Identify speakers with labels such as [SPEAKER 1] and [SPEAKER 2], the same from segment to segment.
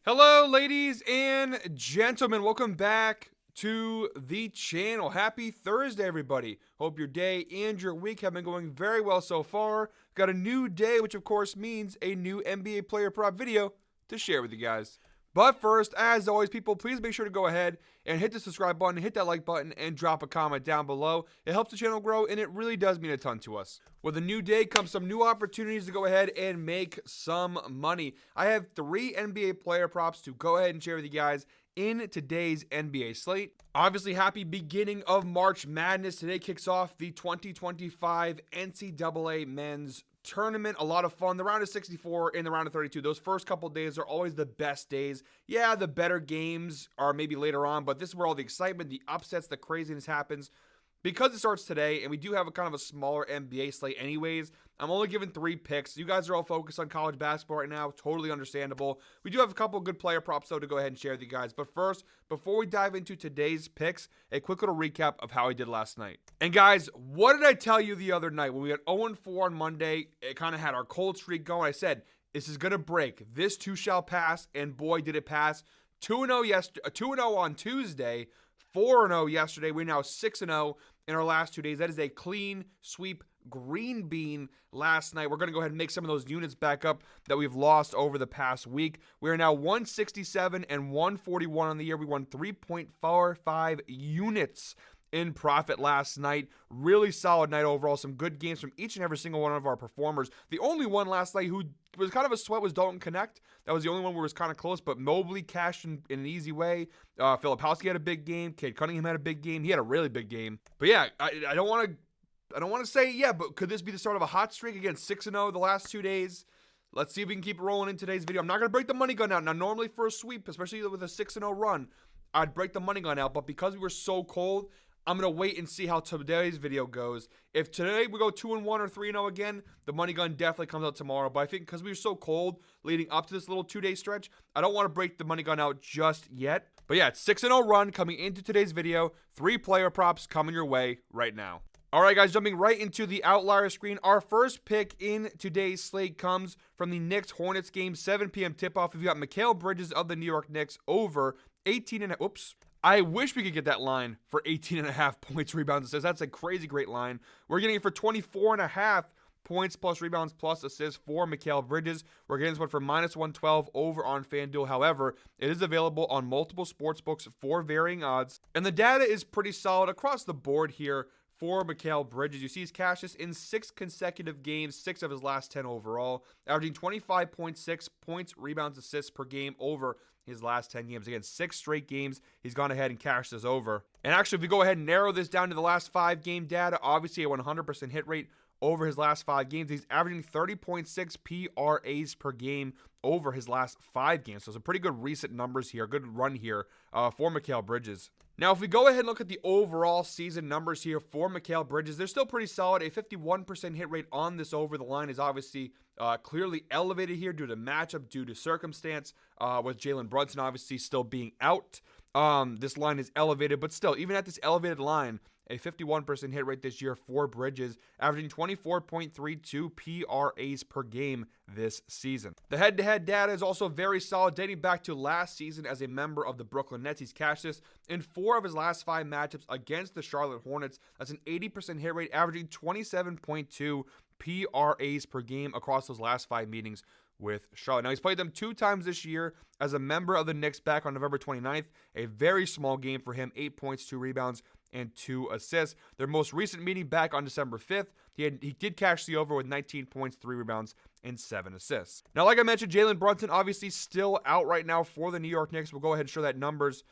[SPEAKER 1] Hello, ladies and gentlemen. Welcome back to the channel. Happy Thursday, everybody. Hope your day and your week have been going very well so far. Got a new day, which of course means a new NBA player prop video to share with you guys. But first, as always, people, please make sure to go ahead and hit the subscribe button, hit that like button, and drop a comment down below. It helps the channel grow, and it really does mean a ton to us. With a new day comes some new opportunities to go ahead and make some money. I have 3 NBA player props to go ahead and share with you guys in today's NBA slate. Obviously, happy beginning of March Madness. Today kicks off the 2025 NCAA Men's Tournament. A lot of fun. The round of 64 and the round of 32. Those first couple days are always the best days. Yeah, the better games are maybe later on, but this is where all the excitement, the upsets, the craziness happens. Because it starts today, and we do have a kind of a smaller NBA slate anyways, I'm only giving 3 picks. You guys are all focused on college basketball right now. Totally understandable. We do have a couple good player props, though, to go ahead and share with you guys. But first, before we dive into today's picks, a quick little recap of how I did last night. And guys, what did I tell you the other night? When we had 0-4 on Monday, it kind of had our cold streak going. I said, this is going to break. This too shall pass, and boy, did it pass. 2-0 on Tuesday, 4-0 yesterday. We're now 6-0 in our last 2 days. That is a clean sweep green bean last night. We're going to go ahead and make some of those units back up that we've lost over the past week. We are now 167 and 141 on the year. We won 3.45 units in profit last night. Really solid night overall. Some good games from each and every single one of our performers. The only one last night who was kind of a sweat was Dalton Connect. That was the only one where it was kind of close, but Mobley cashed in an easy way. Filipowski had a big game. Cade Cunningham had a big game. He had a really big game. But yeah, I don't want to say yeah, but could this be the start of a hot streak? Again, 6-0 the last 2 days. Let's see if we can keep it rolling in today's video. I'm not going to break the money gun out. Now, normally for a sweep, especially with a 6-0 run, I'd break the money gun out. But because we were so cold, I'm going to wait and see how today's video goes. If today we go 2-1 or 3-0 again, the money gun definitely comes out tomorrow. But I think because we were so cold leading up to this little 2-day stretch, I don't want to break the money gun out just yet. But yeah, it's 6-0 run coming into today's video. 3 player props coming your way right now. All right, guys, jumping right into the outlier screen. Our first pick in today's slate comes from the Knicks-Hornets game, 7 p.m. tip-off. We've got Mikal Bridges of the New York Knicks over 18 and oops. I wish we could get that line for 18.5 points, rebounds, assists. That's a crazy great line. We're getting it for 24.5 points plus rebounds plus assists for Mikal Bridges. We're getting this one for -112 over on FanDuel. However, it is available on multiple sportsbooks for varying odds. And the data is pretty solid across the board here for Mikal Bridges. You see he's cashed this in 6 consecutive games, 6 of his last 10 overall, averaging 25.6 points, rebounds, assists per game over his last 10 games. Again, 6 straight games, he's gone ahead and cashed this over. And actually, if we go ahead and narrow this down to the last 5 game data, obviously a 100% hit rate over his last 5 games. He's averaging 30.6 PRAs per game over his last 5 games. So some pretty good recent numbers here, good run here for Mikal Bridges. Now, if we go ahead and look at the overall season numbers here for Mikal Bridges, they're still pretty solid. A 51% hit rate on this over. The line is obviously clearly elevated here due to matchup, due to circumstance, with Jalen Brunson obviously still being out. This line is elevated, but still, even at this elevated line, a 51% hit rate this year for Bridges, averaging 24.32 PRAs per game this season. The head-to-head data is also very solid, dating back to last season as a member of the Brooklyn Nets. He's cashed this in 4 of his last 5 matchups against the Charlotte Hornets. That's an 80% hit rate, averaging 27.2 PRAs per game across those last 5 meetings with Charlotte. Now, he's played them 2 times this year as a member of the Knicks back on November 29th. A very small game for him, 8 points, 2 rebounds, and 2 assists. Their most recent meeting back on December 5th, he did cash the over with 19 points, 3 rebounds, and 7 assists. Now, like I mentioned, Jalen Brunson obviously still out right now for the New York Knicks. We'll go ahead and show that numbers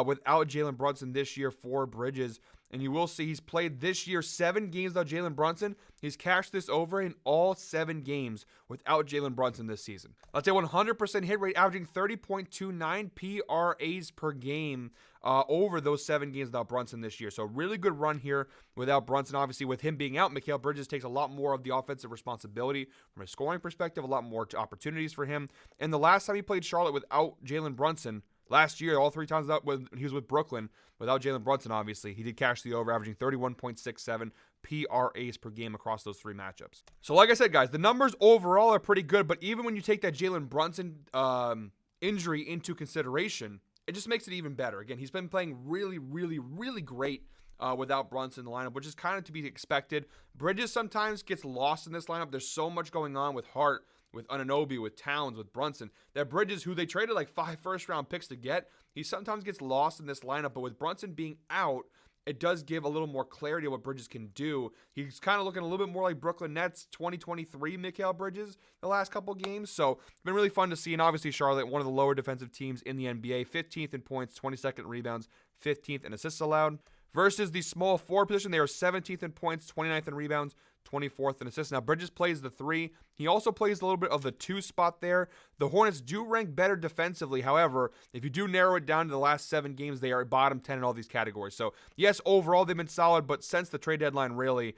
[SPEAKER 1] without Jalen Brunson this year for Bridges. And you will see he's played this year 7 games without Jalen Brunson. He's cashed this over in all 7 games without Jalen Brunson this season. That's a 100% hit rate, averaging 30.29 PRAs per game over those 7 games without Brunson this year. So really good run here without Brunson. Obviously, with him being out, Mikal Bridges takes a lot more of the offensive responsibility from a scoring perspective, a lot more opportunities for him. And the last time he played Charlotte without Jalen Brunson, last year, all 3 times when he was with Brooklyn, without Jalen Brunson, obviously, he did cash the over, averaging 31.67 PRAs per game across those 3 matchups. So like I said, guys, the numbers overall are pretty good, but even when you take that Jalen Brunson injury into consideration, it just makes it even better. Again, he's been playing really, really, really great without Brunson in the lineup, which is kind of to be expected. Bridges sometimes gets lost in this lineup. There's so much going on with Hart, with Anunoby, with Towns, with Brunson, that Bridges, who they traded like 5 first-round picks to get, he sometimes gets lost in this lineup. But with Brunson being out, it does give a little more clarity of what Bridges can do. He's kind of looking a little bit more like Brooklyn Nets 2023 Mikal Bridges the last couple games. So it's been really fun to see. And obviously Charlotte, one of the lower defensive teams in the NBA, 15th in points, 22nd in rebounds, 15th in assists allowed. Versus the small forward position, they are 17th in points, 29th in rebounds, 24th in assists. Now, Bridges plays the 3. He also plays a little bit of the 2 spot there. The Hornets do rank better defensively. However, if you do narrow it down to the last 7 games, they are bottom 10 in all these categories. So, yes, overall they've been solid, but since the trade deadline, really,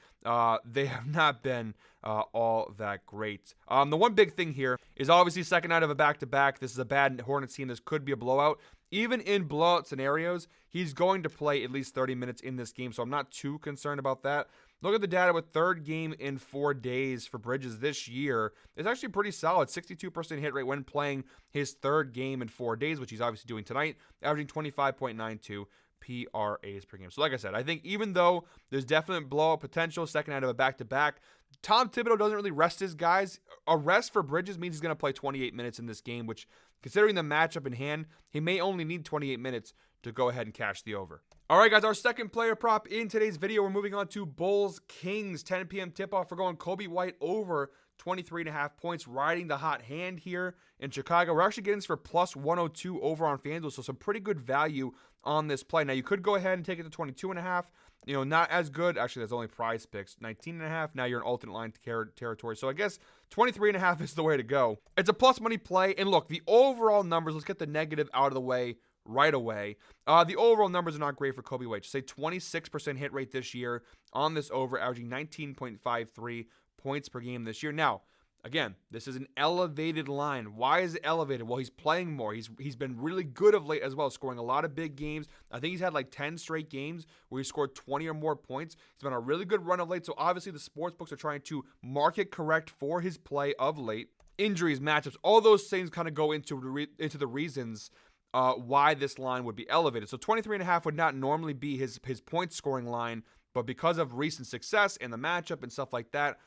[SPEAKER 1] they have not been all that great. The one big thing here is obviously second night of a back-to-back. This is a bad Hornets team. This could be a blowout. Even in blowout scenarios, he's going to play at least 30 minutes in this game, so I'm not too concerned about that. Look at the data with third game in 4 days for Bridges this year. It's actually pretty solid. 62% hit rate when playing his third game in 4 days, which he's obviously doing tonight, averaging 25.92 PRAs per game. So like I said, I think even though there's definite blowout potential, second night of a back-to-back, Tom Thibodeau doesn't really rest his guys. A rest for Bridges means he's going to play 28 minutes in this game, which, considering the matchup in hand, he may only need 28 minutes to go ahead and cash the over. All right, guys, our second player prop in today's video, we're moving on to Bulls-Kings, 10 p.m. tip-off. We're going Kobe White over 23.5 points, riding the hot hand here in Chicago. We're actually getting this for plus 102 over on FanDuel, so some pretty good value on this play. Now, you could go ahead and take it to 22.5. You know, not as good. Actually, that's only prize picks. 19.5. Now you're in alternate line territory. So I guess 23.5 is the way to go. It's a plus money play. And look, the overall numbers, let's get the negative out of the way right away. The overall numbers are not great for Kobe White. Just say 26% hit rate this year on this over, averaging 19.53 points per game this year. Now, again, this is an elevated line. Why is it elevated? Well, he's playing more. He's been really good of late as well, scoring a lot of big games. I think he's had like 10 straight games where he scored 20 or more points. He's been on a really good run of late, so obviously the sports books are trying to market correct for his play of late. Injuries, matchups, all those things kind of go into the reasons why this line would be elevated. So 23.5 would not normally be his point scoring line, but because of recent success and the matchup and stuff like that,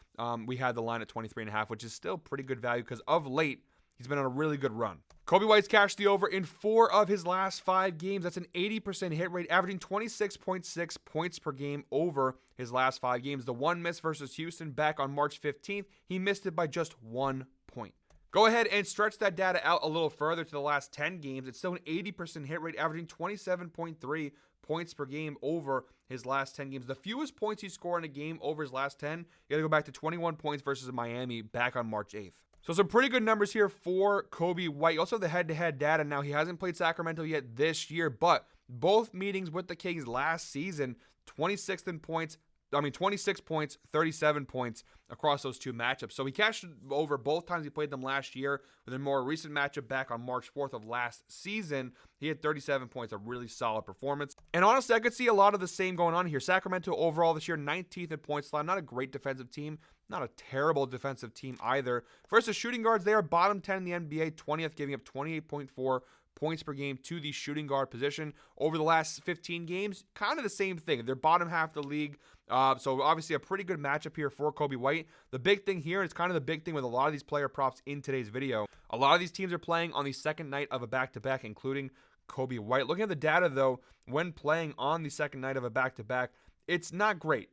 [SPEAKER 1] we had the line at 23.5, which is still pretty good value because of late, he's been on a really good run. Kobe White's cashed the over in 4 of his last 5 games. That's an 80% hit rate, averaging 26.6 points per game over his last 5 games. The one miss versus Houston back on March 15th, he missed it by just 1 point. Go ahead and stretch that data out a little further to the last 10 games. It's still an 80% hit rate, averaging 27.3 points per game over his last 10 games. The fewest points he scored in a game over his last 10, you got to go back to 21 points versus Miami back on March 8th. So some pretty good numbers here for Kobe White. You also have the head-to-head data. Now, he hasn't played Sacramento yet this year, but both meetings with the Kings last season, 26th in points, 26 points, 37 points across those 2 matchups. So he cashed over both times he played them last year. With a more recent matchup back on March 4th of last season, he had 37 points, a really solid performance. And honestly, I could see a lot of the same going on here. Sacramento overall this year, 19th in points allowed. Not a great defensive team, not a terrible defensive team either. Versus shooting guards, they are bottom 10 in the NBA, 20th, giving up 28.4 points per game to the shooting guard position. Over the last 15 games, kind of the same thing. They're bottom half of the league. So obviously a pretty good matchup here for Kobe White. The big thing here, and it's kind of the big thing with a lot of these player props in today's video, a lot of these teams are playing on the second night of a back-to-back, including Kobe White. Looking at the data, though, when playing on the second night of a back-to-back, it's not great.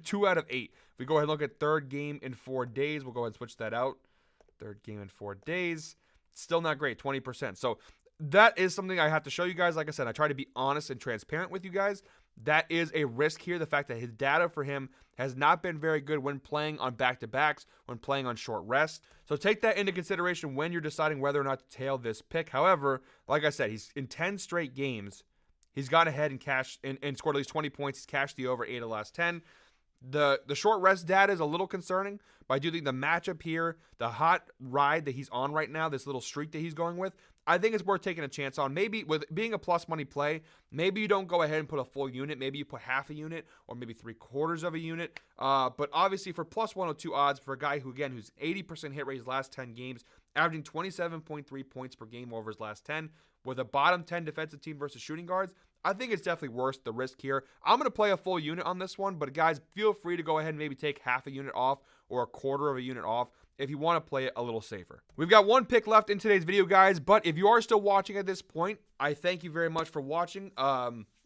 [SPEAKER 1] 2 out of 8. If we go ahead and look at third game in 4 days, we'll go ahead and switch that out. Third game in 4 days, still not great, 20%. So that is something I have to show you guys. Like I said, I try to be honest and transparent with you guys. That is a risk here. The fact that his data for him has not been very good when playing on back-to-backs, when playing on short rest. So take that into consideration when you're deciding whether or not to tail this pick. However, like I said, he's in 10 straight games. He's gone ahead and cashed and scored at least 20 points. He's cashed the over 8 of the last 10. The short rest data is a little concerning, but I do think the matchup here, the hot ride that he's on right now, this little streak that he's going with, I think it's worth taking a chance on. Maybe with being a plus money play, maybe you don't go ahead and put a full unit. Maybe you put half a unit or maybe 3/4 of a unit. But obviously for plus 102 odds for a guy who, again, who's 80% hit rate his last 10 games, averaging 27.3 points per game over his last 10. With a bottom 10 defensive team versus shooting guards, I think it's definitely worth the risk here. I'm going to play a full unit on this one, but guys, feel free to go ahead and maybe take half a unit off or a quarter of a unit off if you want to play it a little safer. We've got one pick left in today's video, guys, but if you are still watching at this point, I thank you very much for watching.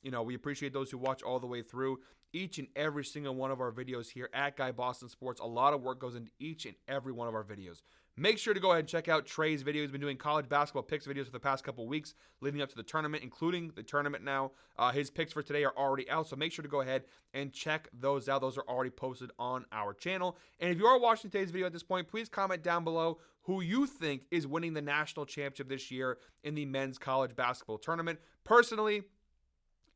[SPEAKER 1] We appreciate those who watch all the way through each and every single one of our videos here at Guy Boston Sports. A lot of work goes into each and every one of our videos. Make sure to go ahead and check out Trey's video. He's been doing college basketball picks videos for the past couple weeks leading up to the tournament, including the tournament now. His picks for today are already out, so make sure to go ahead and check those out. Those are already posted on our channel. And if you are watching today's video at this point, please comment down below who you think is winning the national championship this year in the men's college basketball tournament. Personally,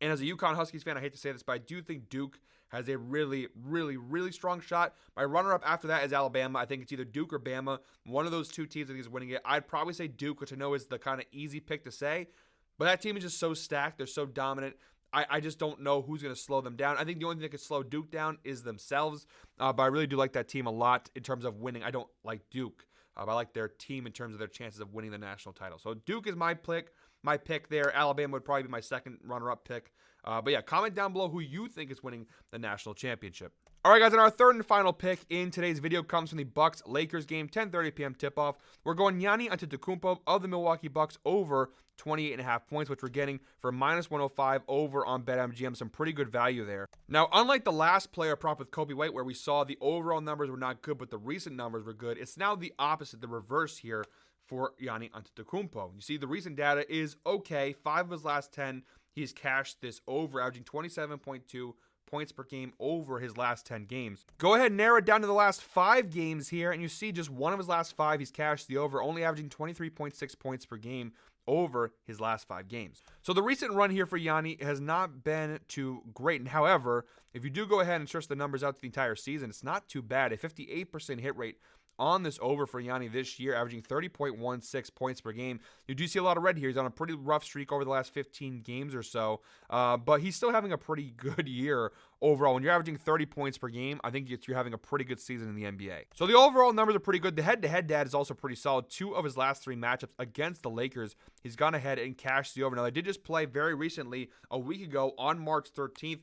[SPEAKER 1] and as a UConn Huskies fan, I hate to say this, but I do think Duke has a really, really, really strong shot. My runner-up after that is Alabama. I think it's either Duke or Bama. One of those two teams I think is winning it. I'd probably say Duke, which I know is the kind of easy pick to say, but that team is just so stacked. They're so dominant. I just don't know who's going to slow them down. I think the only thing that could slow Duke down is themselves, but I really do like that team a lot in terms of winning. I don't like Duke, but I like their team in terms of their chances of winning the national title. So Duke is my pick there. Alabama would probably be my second runner-up pick. But yeah, comment down below who you think is winning the national championship. All right, guys, and our third and final pick in today's video comes from the Bucks-Lakers game, 10:30 p.m. tip-off. We're going Giannis Antetokounmpo of the Milwaukee Bucks over 28.5 points, which we're getting for -105 over on BetMGM. Some pretty good value there. Now, unlike the last player prop with Kobe White, where we saw the overall numbers were not good, but the recent numbers were good, it's now the opposite, the reverse here for Giannis Antetokounmpo. You see, the recent data is okay. 5 of his last 10, he's cashed this over, averaging 27.2 points per game over his last 10 games. Go ahead and narrow it down to the last 5 games here, and you see just one of his last 5, he's cashed the over, only averaging 23.6 points per game over his last 5 games. So the recent run here for Giannis has not been too great. And however, if you do go ahead and stretch the numbers out to the entire season, it's not too bad. A 58% hit rate on this over for Giannis this year, averaging 30.16 points per game. You do see a lot of red here. He's on a pretty rough streak over the last 15 games or so, but he's still having a pretty good year overall. When you're averaging 30 points per game, I think you're having a pretty good season in the NBA. So the overall numbers are pretty good. The head-to-head data is also pretty solid. 2 of his last 3 matchups against the Lakers, he's gone ahead and cashed the over. Now, they did just play very recently, a week ago on March 13th.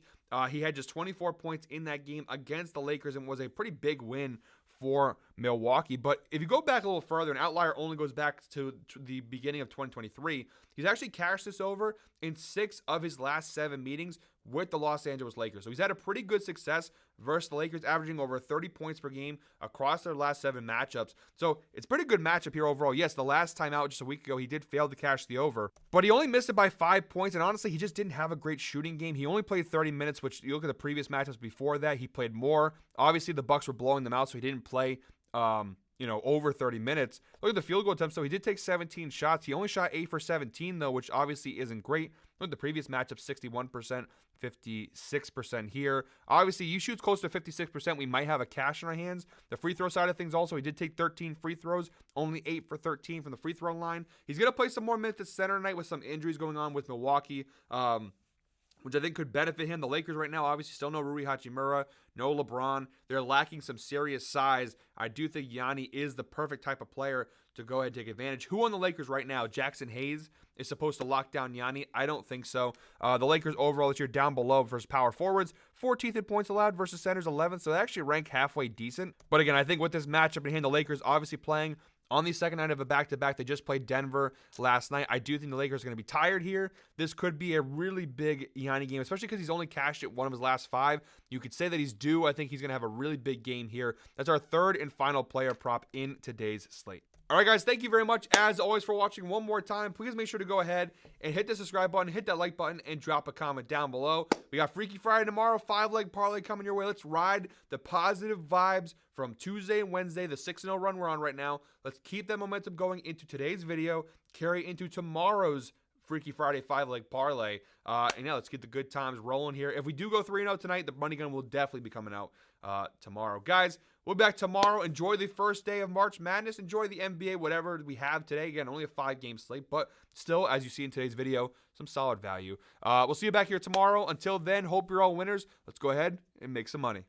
[SPEAKER 1] He had just 24 points in that game against the Lakers and was a pretty big win for Milwaukee. But if you go back a little further, an outlier only goes back to the beginning of 2023. He's actually cashed this over in 6 of his last 7 meetings with the Los Angeles Lakers. So he's had a pretty good success versus the Lakers, averaging over 30 points per game across their last 7 matchups. So it's a pretty good matchup here overall. Yes, the last time out just a week ago, he did fail to cash the over, but he only missed it by 5 points. And honestly, he just didn't have a great shooting game. He only played 30 minutes, which you look at the previous matchups before that, he played more. Obviously, the Bucks were blowing them out, so he didn't play over 30 minutes. Look at the field goal attempts. So he did take 17 shots. He only shot 8 for 17, though, which obviously isn't great. Look at the previous matchup, 61%, 56% here. Obviously, he shoots close to 56%. We might have a cash in our hands. The free throw side of things also, he did take 13 free throws, only 8 for 13 from the free throw line. He's going to play some more minutes at center tonight with some injuries going on with Milwaukee, which I think could benefit him. The Lakers right now, obviously, still no Rui Hachimura, no LeBron. They're lacking some serious size. I do think Giannis is the perfect type of player to go ahead and take advantage. Who on the Lakers right now? Jackson Hayes is supposed to lock down Giannis. I don't think so. The Lakers overall this year down below versus power forwards, 14th in points allowed versus centers 11th, so they actually rank halfway decent. But again, I think with this matchup in hand, the Lakers obviously playing on the second night of a back-to-back. They just played Denver last night. I do think the Lakers are going to be tired here. This could be a really big Giannis game, especially because he's only cashed it 1 of his last 5. You could say that he's due. I think he's going to have a really big game here. That's our third and final player prop in today's slate. All right, guys, thank you very much, as always, for watching. One more time, please make sure to go ahead and hit the subscribe button, hit that like button, and drop a comment down below. We got Freaky Friday tomorrow, 5-leg parlay coming your way. Let's ride the positive vibes from Tuesday and Wednesday, the 6-0 run we're on right now. Let's keep that momentum going into today's video, carry into tomorrow's Freaky Friday 5-leg parlay. And yeah, let's get the good times rolling here. If we do go 3-0 tonight, the money gun will definitely be coming out tomorrow. Guys, we'll be back tomorrow. Enjoy the first day of March Madness. Enjoy the NBA, whatever we have today. Again, only a 5-game slate, but still, as you see in today's video, some solid value. We'll see you back here tomorrow. Until then, hope you're all winners. Let's go ahead and make some money.